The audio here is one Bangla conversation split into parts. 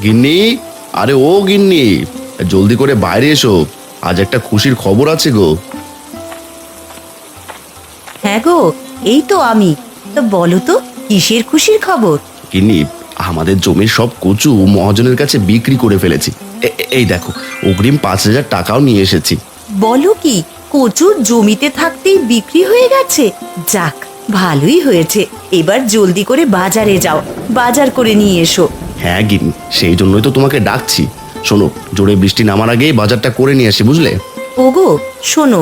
গিন্নি, আরে ও গিন্নি, জলদি করে বাইরে এসো, আজ একটা খুশির খবর আছে গো। হ্যাঁ গো, এই তো আমি। তো বলো তো, কিসের খুশির খবর? গিন্নি, আমাদের জমির সব কচু মহাজনের কাছে বিক্রি করে ফেলেছি। এই দেখো, অগ্রিম 5,000 টাকাও নিয়ে এসেছি। বলো কি, কচুর জমিতে থাকতেই বিক্রি হয়ে গেছে? যাক, ভালোই হয়েছে। এবার জলদি করে বাজারে যাও, বাজার করে নিয়ে এসো। হ্যাঁ গিন্নি, সেই জন্যই তো তোমাকে ডাকছি। শোনো, জোরে বৃষ্টি নামার আগেই বাজারটা করে নিয়ে আসি, বুঝলে? ওগো শোনো,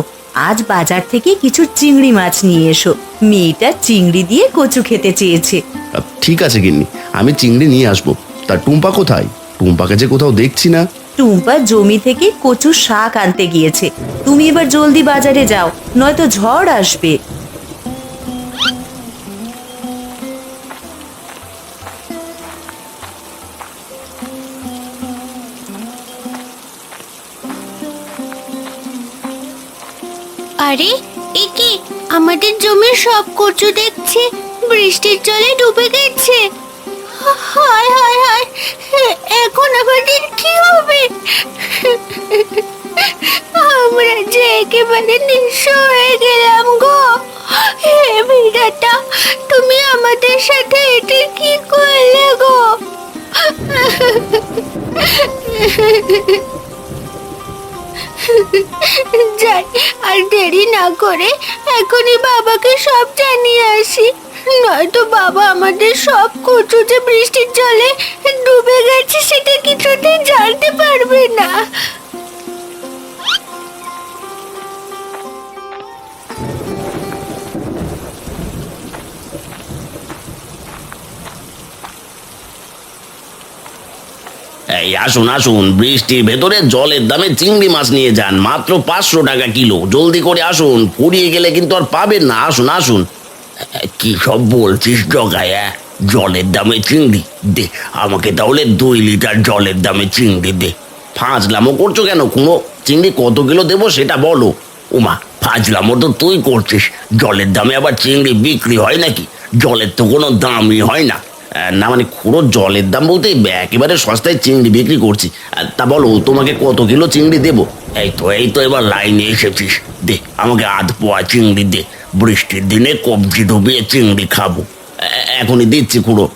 আজ বাজার থেকে কিছু চিংড়ি মাছ নিয়ে এসো। মেয়েটা চিংড়ি দিয়ে কচু খেতে চেয়েছে। ঠিক আছে গিন্নি, আমি চিংড়ি নিয়ে আসবো। তা টুম্পা কোথায়? টুম্পাকে যে কোথাও দেখছি না। টুম্পা জমি থেকে কচুর শাক আনতে গিয়েছে। তুমি এবার জলদি বাজারে যাও, নয়তো ঝড় আসবে। আরে এ কি, আমাদের জমির সব কচু দেখছি বৃষ্টির জলে ডুবে গেছে। হায় হায় হায়, এখন আমাদের কি হবে? আমরা যে একেবারে নিঃস্ব হয়ে গেলাম গো। হে বিধাতা, তুমি আমাদের সাথে এটা কি করলে গো? যাই, আর দেরি না করে এখনই বাবাকে সব জানিয়ে আসি, নয়তো বাবা আমাদের সব কচু যে বৃষ্টির জলে ডুবে গেছে সেটা কিছুতেই জানতে পারবে না। এই আসুন আসুন, বৃষ্টির ভেতরে জলের দামে চিংড়ি মাছ নিয়ে যান, মাত্র 500 টাকা কিলো। জলদি করে আসুন, ফুরিয়ে গেলে কিন্তু আর পাবেন না। আসুন আসুন। কি সব বলছিস জগায়? জলের দামে চিংড়ি দে আমাকে, তাহলে 2 লিটার জলের দামে চিংড়ি দে। ফাজলামো করছো কেন খুনো? চিংড়ি কত কিলো দেবো সেটা বলো। ওমা, ফাজলামো তো তুই করছিস। জলের দামে আবার চিংড়ি বিক্রি হয় নাকি? জলের তো কোনো দামই হয় না। না মানে খুঁড়ো, জলের দাম বলতে একেবারে সস্তায় চিংড়ি বিক্রি করছি। তা বলো, তোমাকে কত কিলো চিংড়ি দেবো? এই তো এবার লাইনে এসেছিস। দে আমাকে 1/2 পোয়া চিংড়ি দে। বৃষ্টির দিনে কবজি ডুবিয়ে চিংড়ি খাবো। এখনই দিচ্ছি খুঁড়ো।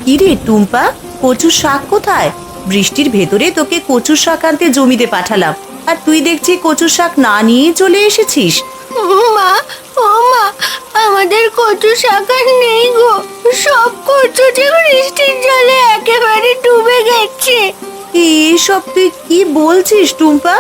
কিরে টুম্পা, কচুর শাক কোথায়? বৃষ্টির ভেতরে তোকে কচুর শাক আনতে জমিতে পাঠালাম, আর তুই দেখছি কচুর শাক না নিয়ে চলে এসেছিস। মা, ও মা, আমাদের কচু শাক আর নেই গো। সব কচু যে বৃষ্টির জলে একেবারে ডুবে গেছে। এসব তুই কি বলছিস টুম্পা?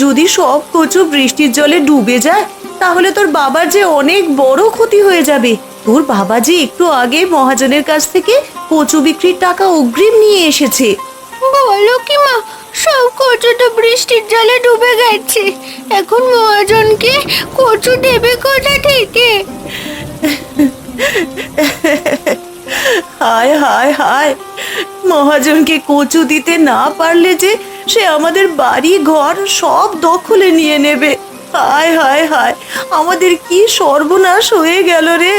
যদি সব কচু বৃষ্টির জলে ডুবে যায়, তাহলে তোর বাবার যে অনেক বড় ক্ষতি হয়ে যাবে। তোর বাবা যে একটু আগে মহাজনের কাছ থেকে কচু বিক্রির টাকা অগ্রিম নিয়ে এসেছে। বলো কি মা, সব কচু তো বৃষ্টির জলে ডুবে গেছে। এখন মহাজনকে কচু দেবে কোথা থেকে? হায় হায় হায়, মহাজনকে কচু দিতে না পারলে যে সে আমাদের বাড়ি ঘর সব দখলে নিয়ে নেবে। হায় হায় হায়, আমাদের কি সর্বনাশ হয়ে গেল রে।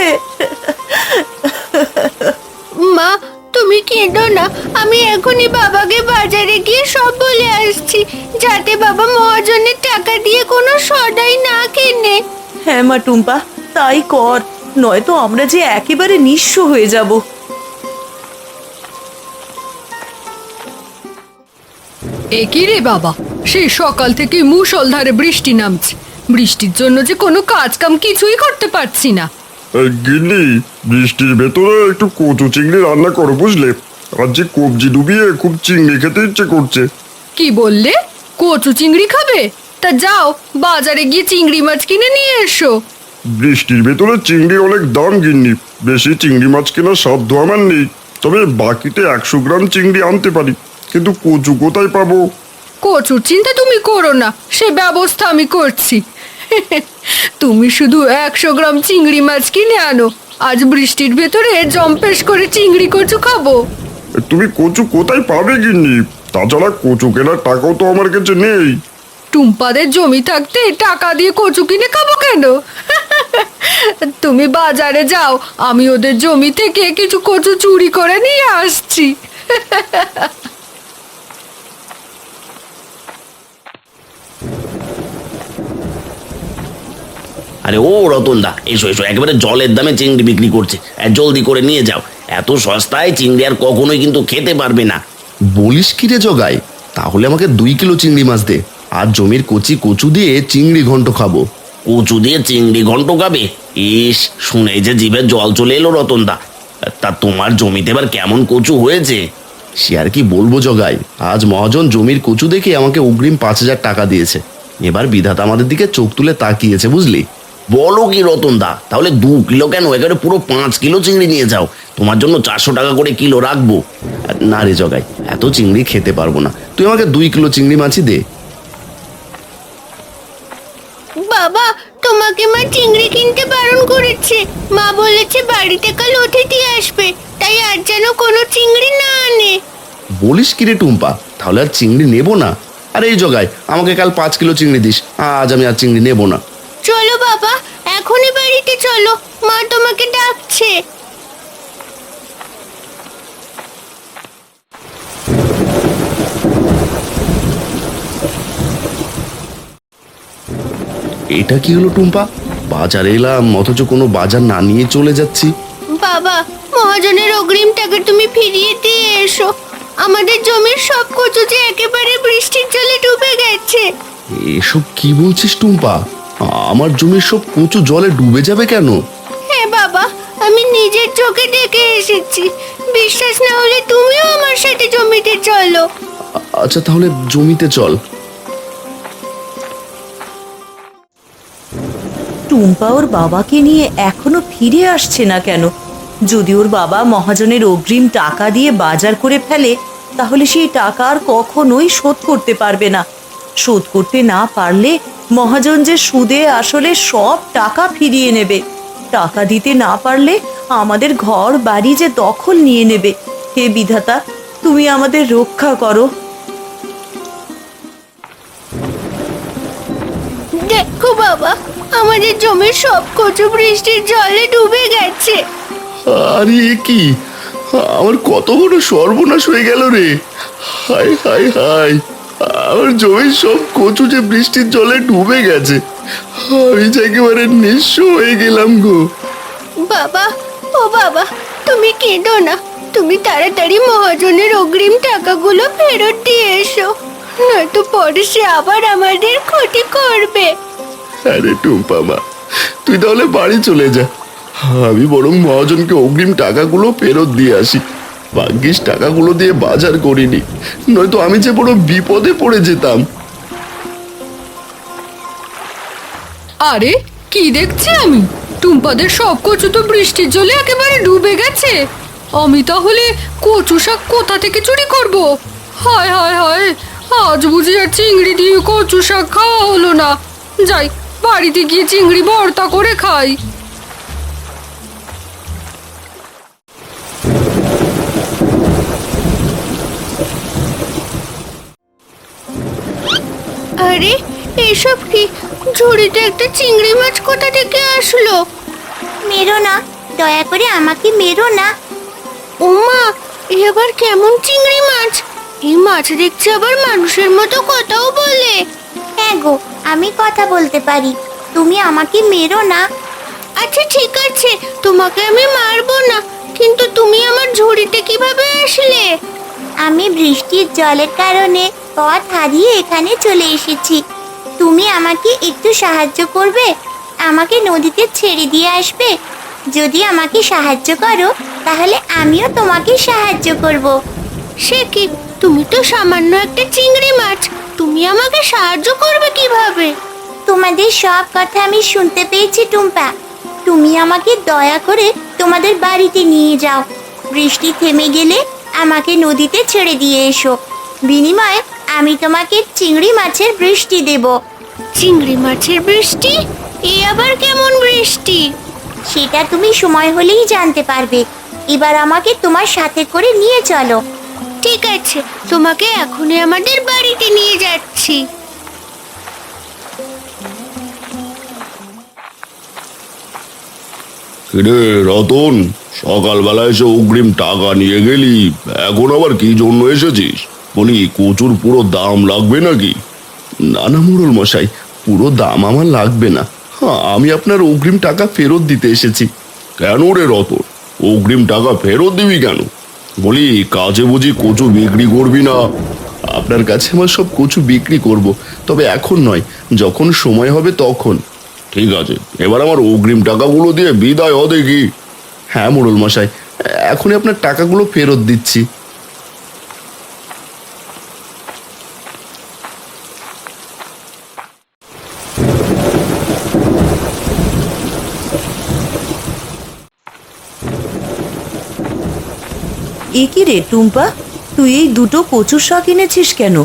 মা, তুমি কেঁদো না। আমি এখনই বাবাকে বাজারে গিয়ে সব বলে আসছি, যাতে বাবা মহাজনের টাকা দিয়ে কোনো সদাই না কেনে। হ্যাঁ মা টুম্পা, তাই কর, নয়তো আমরা যে একেবারে নিঃস্ব হয়ে যাব। এ কি রে বাবা, সেই সকাল থেকে মুষলধারে বৃষ্টি নামছে। বৃষ্টির জন্য যে কোনো কাজ কাম কিছুই করতে পারছি না। গিন্নি, বৃষ্টির ভেতরে একটু কচু চিংড়ি রান্না করো, বুঝলে? আজ যে কবজি ডুবিয়ে খুব চিংড়ি খেতে ইচ্ছে করছে। কি বললে? কচু চিংড়ি খাবে? তা যাও, বাজারে গিয়ে চিংড়ি মাছ কিনে নিয়ে এসো। বৃষ্টির ভেতরে চিংড়ির অনেক দাম গিন্নি, বেশি চিংড়ি মাছ কেনার সাধ্য আমার নেই। তবে বাকিতে 100 গ্রাম চিংড়ি আনতে পারি, কিন্তু কচু কোথায় পাবো? কচুর চিন্তা তুমি করো না, সে ব্যবস্থা আমি করছি। তুমি শুধু 100 গ্রাম চিংড়ি মাছ কিনে আনো, আজ বৃষ্টির ভেতরে জম্পেশ করে চিংড়ি কচু খাবো। তুমি কচু কোথায় পাবে গিন্নি? তাছাড়া কচু কেনার টাকাও তো আমার কাছে নেই। টুম্পাদের জমি থাকতে টাকা দিয়ে কচু কিনে খাবো কেন? তুমি বাজারে যাও, আমি ওদের জমি থেকে কিছু কচু চুরি করে নিয়ে আসছি। আরে ও রতনদা, এসো এসো, একেবারে জলের দামে চিংড়ি বিক্রি করছে। জলদি করে নিয়ে যাও, এত সস্তায় চিংড়ি আর কখনোই কিন্তু খেতে পারবে না। বলিস কি রে জগাই? তাহলে আমাকে 2 কিলো চিংড়ি মাছ দে, আর জমির কচি কচু দিয়ে চিংড়ি ঘন্ট খাবো। কচু দিয়ে চিংড়ি ঘন্ট খাবে? ইস, শুনে যে জিভে জল চলে এলো রতনদা। তা তোমার জমিতে এবার কেমন কচু হয়েছে? সে আর কি বলবো জগাই, আজ মহাজন জমির কচু দেখে আমাকে অগ্রিম 5,000 টাকা দিয়েছে। এবার বিধাতা আমাদের দিকে চোখ তুলে তাকিয়েছে, বুঝলি? বলো কি রতনদা, তাহলে 2 কিলো কেন, একেবারে পুরো 5 কিলো চিংড়ি নিয়ে যাও। তোমার জন্য 400 টাকা করে কিলো রাখবো। না রে জগাই, এত চিংড়ি খেতে পারবো না, তুই আমাকে 2 কিলো চিংড়ি মাছই দে। বাবা, তোমাকে মা চিংড়ি কিনতে বারণ করেছে। মা বলেছে বাড়িতে কাল অতিথি আসবে, তাই আর যেন কোনো চিংড়ি না আনে। বলিস কি রে টুম্পা, তাহলে আর চিংড়ি নেবো না? আরে এই জগাই, আমাকে কাল 5 কিলো চিংড়ি দিস, আজ আমি আর চিংড়ি নেবো না। চলো বাবা, এখনই বাড়িতে চলো, মা তোমাকে ডাকছে। এটা কি হলো টুম্পা? বাজারে এলাম অথচ কোনো বাজার না নিয়ে চলে যাচ্ছি। বাবা, মহাজনের অগ্রিম টাকা তুমি ফিরিয়ে দিয়ে এসো। আমাদের জমির সব কচু যে একেবারে বৃষ্টির জলে ডুবে গেছে। এসব কি বলছিস টুম্পা? আমার জমির সব কচু জলে ডুবে যাবে কেন? হ্যাঁ বাবা, আমি নিজের চোখে দেখে এসেছি। বিশ্বাস না হলে তুমিও আমার সাথে জমিতে চলো। আচ্ছা তাহলে জমিতে চল। টুম্পা ওর বাবাকে নিয়ে এখনো ফিরে আসছে না কেন? যদি ওর বাবা মহাজনের অগ্রিম টাকা দিয়ে বাজার করে ফেলে, তাহলে সেই টাকা আর কখনোই শোধ করতে পারবে না। শোধ করতে না পারলে মহাজন যে সুদে আসলে সব টাকা ফিরিয়ে নেবে। টাকা দিতে না পারলে আমাদের ঘর বাড়ি যে দখল নিয়ে নেবে। হে বিধাতা, তুমি আমাদের রক্ষা করো। দেখো বাবা, আমাদের জমির সব কচু বৃষ্টির জলে ডুবে গেছে। আরে এ কি, আমার কত বড় সর্বনাশ হয়ে গেল রে! হায় হায় হায়, আমার জমির সব কচু যে বৃষ্টির জলে ডুবে গেছে। আমি যে একেবারে নিঃস্ব হয়ে গেলাম গো। বাবা, ও বাবা, তুমি কেঁদো না। তুমি তাড়াতাড়ি মহাজনের অগ্রিম টাকাগুলো ফেরত দিয়ে এসো, নয়তো পরে সে আবার আমাদের ক্ষতি করবে। আরে টুম্পা মা, তুই তাহলে বাড়ি চলে যা, আমি বরং মহাজনকে অগ্রিম টাকাগুলো ফেরত দিয়ে আসি। ভাগ্যিস টাকাগুলো দিয়ে বাজার করিনি, নয়তো আমি যে বড় বিপদে পড়ে যেতাম। আরে কি দেখছি আমি, টুম্পাদের সব কচু তো বৃষ্টির জলে একেবারে ডুবে গেছে। আমি তাহলে কচু শাক কোথা থেকে চুরি করব? হায় হায় হায়, আজ বুঝি আর চিংড়ি দিয়ে কচু শাক খাওয়া হলো না। যাই, বাড়িতে গিয়ে চিংড়ি ভর্তা করে খাই। আরে এসব কি? ঝুড়িতে একটা চিংড়ি মাছ কোথা থেকে আসলো? মেরো না, দয়া করে আমাকে মেরো না। ওমা, এ আবার কেমন চিংড়ি মাছ? এই মাছ দেখছি আবার মানুষের মতো কথাও বলে। হ্যাঁ গো, আমি কথা বলতে পারি, তুমি আমাকে মেরো না। আচ্ছা ঠিক আছে, তোমাকে আমি মারবো না, কিন্তু তুমি আমার ঝুড়িতে কিভাবে আসলে? আমি বৃষ্টির জলের কারণে পথ হারিয়ে এখানে চলে এসেছি। তুমি আমাকে একটু সাহায্য করবে? আমাকে নদীতে ছেড়ে দিয়ে আসবে? যদি আমাকে সাহায্য করো, তাহলে আমিও তোমাকে সাহায্য করব। সে কি, তুমি তো সামান্য একটা চিংড়ি মাছ, তুমি আমাকে সাহায্য করবে কিভাবে? তোমাদের সব কথা আমি শুনতে পেয়েছি টুম্পা। তুমি আমাকে দয়া করে তোমাদের বাড়িতে নিয়ে যাও। বৃষ্টি থেমে গেলে আমাকে নদীতে ছেড়ে দিয়ে এসো। বিনিময়ে আমি তোমাকে চিংড়ি মাছের বৃষ্টি দেব। চিংড়ি মাছের বৃষ্টি? এ আবার কেমন বৃষ্টি? সেটা তুমি সময় হলেই জানতে পারবে। এবার আমাকে তোমার সাথে করে নিয়ে চলো। ঠিক আছে, তোমাকে এখনই আমাদের বাড়িতে নিয়ে যাচ্ছি। কিরে রতন, সকালবেলা এসে অগ্রিম টাকা নিয়ে গেলি, এখন আবার কি জন্য এসেছিস? বলি কচুর পুরো দাম লাগবে নাকি? না না মোড়ল মশাই, পুরো দাম আমার লাগবে না। হ্যাঁ, আমি আপনার অগ্রিম টাকা ফেরত দিতে এসেছি। কেন রে রতন, অগ্রিম টাকা ফেরত দিবি কেন? বলি কাজে বুঝি কচু বিক্রি করবি না? আপনার কাছে আমার সব কচু বিক্রি করব, তবে এখন নয়, যখন সময় হবে তখন। ঠিক আছে, এবার আমার অগ্রিম টাকাগুলো দিয়ে বিদায় হ দেখি। হ্যাঁ মোড়ল মশাই, এখনই আপনার টাকাগুলো ফেরত দিচ্ছি। এ কি রে টুম্পা, তুই এই দুটো কচুর শাক এনেছিস কেন?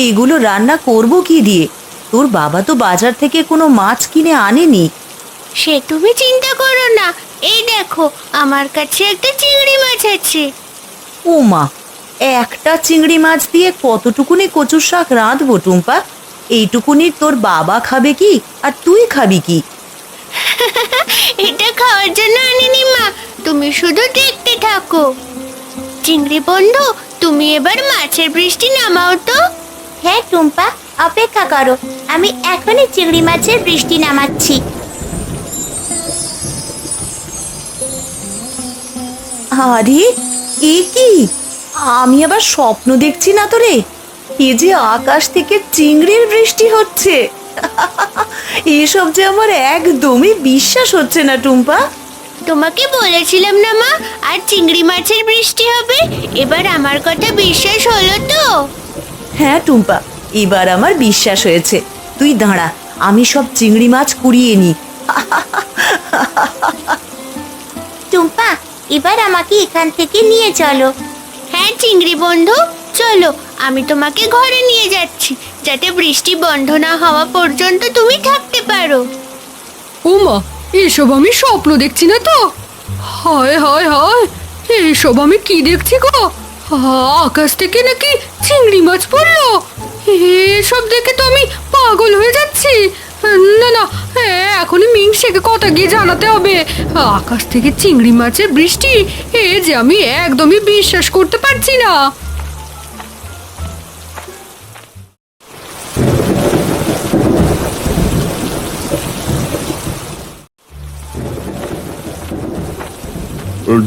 এগুলো রান্না করব কি দিয়ে? তোর বাবা তো বাজার থেকে কোনো মাছ কিনে আনেনি। সে তুমি চিন্তা করো না, এই দেখো আমার কাছে একটা চিংড়ি মাছ আছে। ও মা, একটা চিংড়ি মাছ দিয়ে কতটুকুনি কচুর শাক রাঁধবো টুম্পা? এইটুকুনি তোর বাবা খাবে কি, আর তুই খাবি কি? এটা খাওয়ার জন্য আনিনি মা, তুমি শুধু দেখতে থাকো। চিংড়ি বন্ধু, তুমি এবার মাছের বৃষ্টি নামাও তো। হ্যাঁ টুম্পা, অপেক্ষা করো, আমি এখনই চিংড়ি মাছের বৃষ্টি নামাচ্ছি। আরে এ কি, আমি আবার স্বপ্ন দেখছি না তো রে? এ যে আকাশ থেকে চিংড়ির বৃষ্টি হচ্ছে। এসব যে আমার একদমই বিশ্বাস হচ্ছে না টুম্পা। তোমাকে বলেছিলাম না মা, আর চিংড়ি মাছের বৃষ্টি হবে। এবার আমার কথা বিশ্বাস হলো তো? হ্যাঁ টুম্পা, এবার আমার বিশ্বাস হয়েছে। তুই দাঁড়া, আমি সব চিংড়ি মাছ কুড়িয়ে নি। টুম্পা, এবার আমাকে এখান থেকে নিয়ে চলো। হ্যাঁ চিংড়ি বন্ধু, চলো, আমি তোমাকে ঘরে নিয়ে যাচ্ছি, যাতে বৃষ্টি বন্ধ না হওয়া পর্যন্ত তুমি থাকতে পারো। ওমা, এসব আমি স্বপ্ন দেখছি না তো? হায় হায় হায়, এসব আমি কি দেখছি গো? আকাশ থেকে নাকি চিংড়ি মাছ পড়লো? এসব দেখে তো আমি পাগল হয়ে যাচ্ছি। না না, এখনই মিংসেকে কথা গিয়ে জানাতে হবে। আকাশ থেকে চিংড়ি মাছের বৃষ্টি, এ যে আমি একদমই বিশ্বাস করতে পারছি না।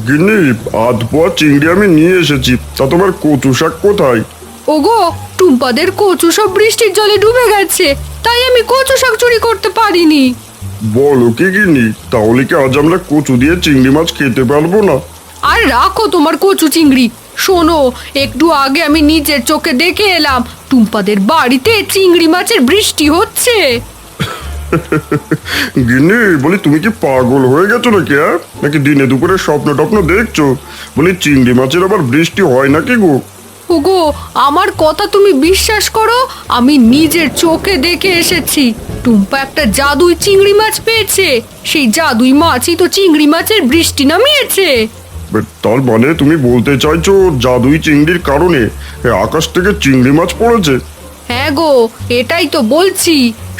গিন্নি, আধ পোয়া চিংড়ি আমি নিয়ে এসেছি, তা তোমার কচু শাক কোথায়? ওগো, টুম্পাদের কচু সব বৃষ্টির জলে ডুবে গেছে, তাই আমি কচু শাক চুরি করতে পারিনি। বলো কি গিন্নি, তাহলে কি আজ আমরা কচু দিয়ে চিংড়ি মাছ খেতে পারবো না? আর রাখো তোমার কচু চিংড়ি। শোনো, একটু আগে আমি নিজের চোখে দেখে এলাম টুম্পাদের বাড়িতে চিংড়ি মাছের বৃষ্টি হচ্ছে। গিন্নি, বলি তুমি কি পাগল হয়ে গেছো নাকি? নাকি দিনে দুপুরে স্বপ্ন টপ্ন দেখছো? বলি চিংড়ি মাছের আবার বৃষ্টি হয় নাকি গো? ওগো, আমার কথা তুমি বিশ্বাস করো, আমি নিজের চোখে দেখে এসেছি। টুম্পা একটা জাদুই চিংড়ি মাছ পেয়েছে, সেই জাদুই মাছই তো চিংড়ি মাছের বৃষ্টি নামিয়েছে। তার মানে তুমি বলতে চাইছো জাদুই চিংড়ির কারণে আকাশ থেকে চিংড়ি মাছ পড়েছে? হ্যাঁ গো, এটাই তো বলছি।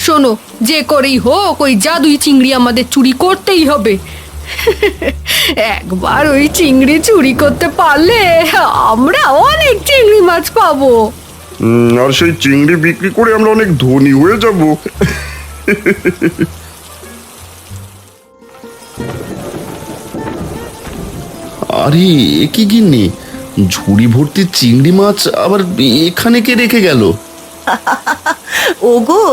শোনো, যে করেই হোক ওই জাদুই চিংড়ি আমাদের চুরি করতেই হবে। একবার ওই চিংড়ি চুরি করতে পারলে আমরা অনেক চিংড়ি মাছ পাবো। আর সেই চিংড়ি বিক্রি করে আমরা অনেক ধনী হয়ে যাব। আরে এ কি গিন্নি, ঝুড়ি ভর্তি চিংড়ি মাছ আবার এখানে কে রেখে গেল? ওগো,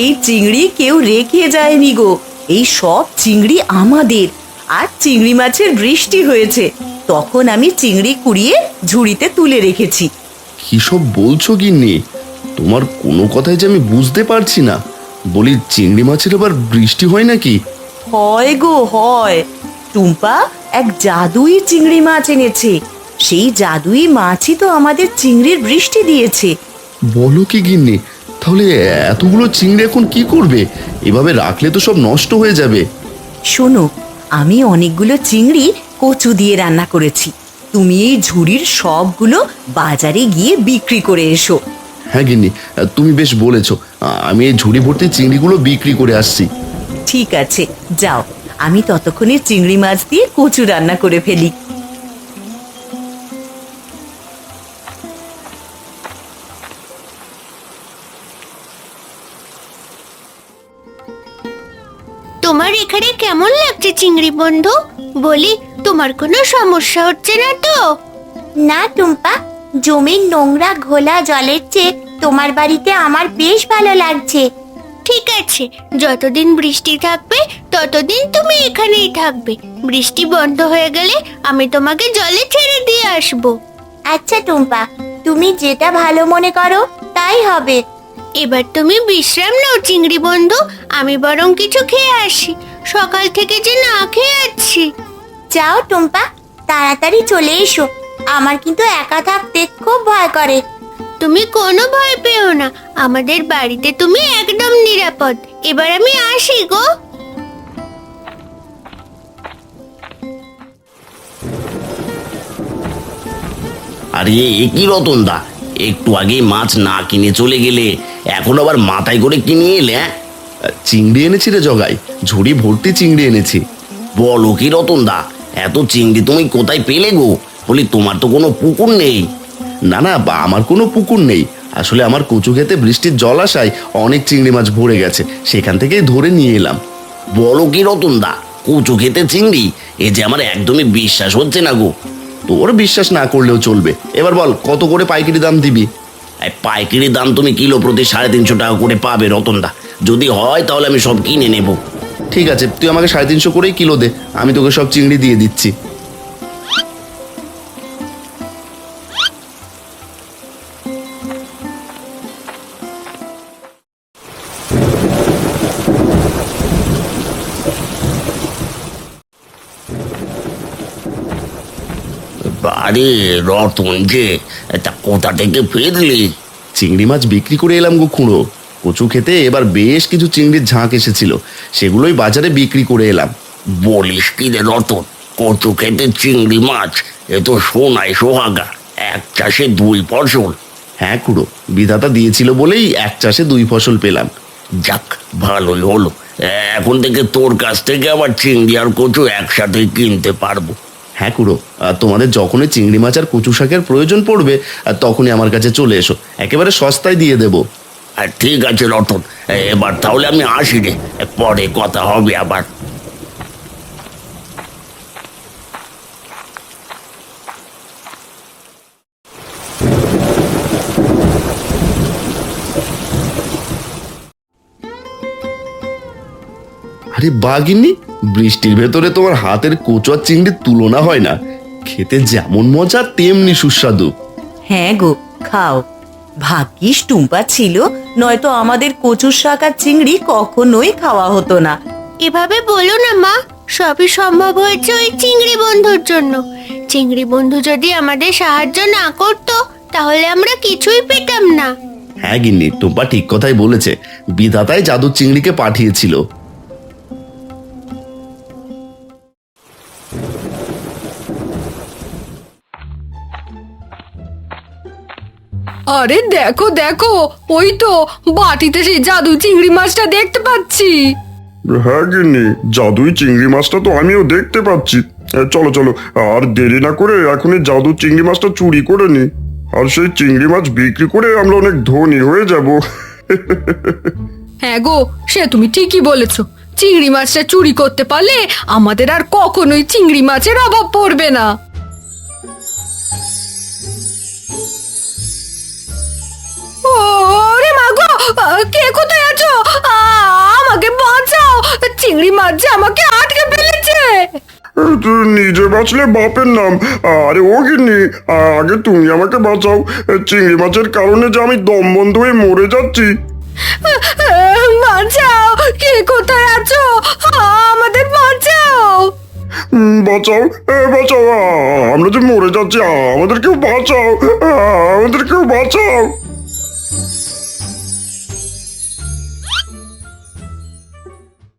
এই চিংড়ি কেউ রেখে যায়নি গো, এই সব চিংড়ি আমাদের। আর চিংড়ি মাছের বৃষ্টি হয়েছে, তখন আমি চিংড়ি কুড়িয়ে ঝুড়িতে তুলে রেখেছি। কি সব বলছো গিন্নি? তোমার কোনো কথাই যে আমি বুঝতে পারছি না। বলি চিংড়ি মাছের আবার বৃষ্টি হয় নাকি? হয় গো হয়, টুম্পা এক জাদুই চিংড়ি মাছ এনেছে, সেই জাদুই মাছই তো আমাদের চিংড়ির বৃষ্টি দিয়েছে। বলো কি গিন্নি, তাহলে এতগুলো চিংড়ি এখন কি করবে? এভাবে রাখলে তো সব নষ্ট হয়ে যাবে। শোনো, আমি অনেকগুলো চিংড়ি কচু দিয়ে রান্না করেছি। তুমি এই ঝুড়ির সবগুলো বাজারে গিয়ে বিক্রি করে এসো। হ্যাঁ গিন্নি, তুমি বেশ বলেছ। আমি এই ঝুড়ি ভর্তি চিংড়িগুলো বিক্রি করে আসছি। ঠিক আছে, যাও, আমি ততক্ষণে চিংড়ি মাছ দিয়ে কচু রান্না করে ফেলি। তোমার এখানে কেমন লাগছে চিংড়ি বন্ধু? বলি, তোমার কোনো সমস্যা হচ্ছে না তো? না টুম্পা, জমির নোংরা ঘোলা জলের চেয়ে তোমার বাড়িতে আমার বেশ ভালো লাগছে। ঠিক আছে, যতদিন বৃষ্টি থাকবে ততদিন তুমি এখানেই থাকবে। বৃষ্টি বন্ধ হয়ে গেলে আমি তোমাকে জলে ছেড়ে দিয়ে আসবো। আচ্ছা টুম্পা, তুমি যেটা ভালো মনে করো তাই হবে। এবার তুমি বিশ্রাম নাও চিংড়ি বন্ধু, আমি বরং কিছু খেয়ে আসি। সকাল থেকে যে না খেয়ে আছি। যাও টুম্পা, তাড়াতাড়ি চলে এসো। আমার কিন্তু একা থাকতে খুব ভয় করে। তুমি কোনো ভয় পেও না, আমাদের বাড়িতে তুমি একদম নিরাপদ। এবার আমি আসি গো। আরে এ কি রতন দা, একটু আগে মাছ না কিনে চলে গেলে, এখন আবার মাথায় করে কিনে এলে? হ্যাঁ, চিংড়ি এনেছি রে জগাই, ঝুড়ি ভর্তি চিংড়ি এনেছি। বলো কি রতন দা, এত চিংড়ি তুমি কোথায় পেলে গো? বলি, তোমার তো কোনো পুকুর নেই? না না, আমার কোনো পুকুর নেই। আসলে আমার কচু খেতে বৃষ্টির জল আসায় অনেক চিংড়ি মাছ ভরে গেছে, সেখান থেকেই ধরে নিয়ে এলাম। বলো কি রতন দা, কচু খেতে চিংড়ি? এ যে আমার একদমই বিশ্বাস হচ্ছে না গো। তোর বিশ্বাস না করলেও চলবে। এবার বল, কত করে পাইকারি দাম দিবি? এই পাইকারি দাম তুমি কিলো প্রতি 350 টাকা করে পাবে রতন দা। যদি হয় তাহলে আমি সব কিনে নেব। ঠিক আছে, তুই আমাকে 350 করেই কিলো দে, আমি তোকে সব চিংড়ি দিয়ে দিচ্ছি। আরে রতন যে, তা কোথা থেকে ফিরলি? চিংড়ি মাছ বিক্রি করে এলাম গো খুঁড়ো। কচু খেতে এবার বেশ কিছু চিংড়ির ঝাঁক এসেছিল, সেগুলোই বাজারে বিক্রি করে এলাম। বলিস কি রে রতন, কচু খেতে চিংড়ি মাছ? এ তো সোনায় সোহাগা, এক চাষে 2 ফসল। হ্যাঁ খুড়ো, বিধাতা দিয়েছিল বলেই এক চাষে 2 ফসল পেলাম। যাক, ভালোই হলো। এখন থেকে তোর কাছ থেকে আবার চিংড়ি আর কচু একসাথে কিনতে পারবো। হ্যাঁ খুড়ো, তোমাদের যখনই চিংড়ি মাছ আর কচু শাকের প্রয়োজন পড়বে, তখনই আমার কাছে চলে এসো, একেবারে সস্তায় দিয়ে দেবো। আর ঠিক আছে রতন, এবার তাহলে আমি আসি রে, পরে কথা হবে আবার। আরে বাগিনি, বৃষ্টির ভেতরে তোমার হাতের কচু আর চিংড়ির তুলনা হয় না। খেতে যেমন মজা তেমনি সুস্বাদু। হ্যাঁ গো, খাও। ভাগ্যিস টুম্পা ছিল, নয়তো আমাদের কচুর শাক আর চিংড়ি কখনোই খাওয়া হতো না। এভাবে বলো না মা, সবই সম্ভব হয়েছে ওই চিংড়ি বন্ধুর জন্য। চিংড়ি বন্ধু যদি আমাদের সাহায্য না করতো তাহলে আমরা কিছুই পেতাম না। হ্যাঁ গিন্নি, টুম্পা ঠিক কথাই বলেছে, বিধাতাই জাদুর চিংড়িকে পাঠিয়েছিল। আরে দেখো দেখো, ওই তো বাটিতে সেই জাদু চিংড়ি মাছটা দেখতে পাচ্ছি। হ্যাঁ গিন্নি, জাদুই চিংড়ি মাছটা তো আমিও দেখতে পাচ্ছি। চলো চলো, আর দেরি না করে এখনই জাদু চিংড়ি মাছটা চুরি করে নি, আর সেই চিংড়ি মাছ বিক্রি করে আমরা অনেক ধনী হয়ে যাব। হ্যাঁ গো, সে তুমি ঠিকই বলেছো। চিংড়ি মাছটা চুরি করতে পারলে আমাদের আর কখনোই চিংড়ি মাছের অভাব পড়বে না। ওরে মা গো, কে কোথায় আছো? আমাকে বাঁচাও, চিংড়ি মাছ যে আমাকে আটকে ফেলেছে। তুই নিজে বাঁচলে বাপের নাম। আরে ও গিন্নি, আগে তুমি আমাকে বাঁচাও। চিংড়ি মাছের কারণে যে আমি দম বন্ধ হয়ে মরে যাচ্ছি। বাঁচাও, কে কোথায় আছো? আমাদের বাঁচাও। বাঁচাও, বাঁচাও, আমরা যে মরে যাচ্ছি, আমাদের কেউ বাঁচাও, আমাদের কেউ বাঁচাও।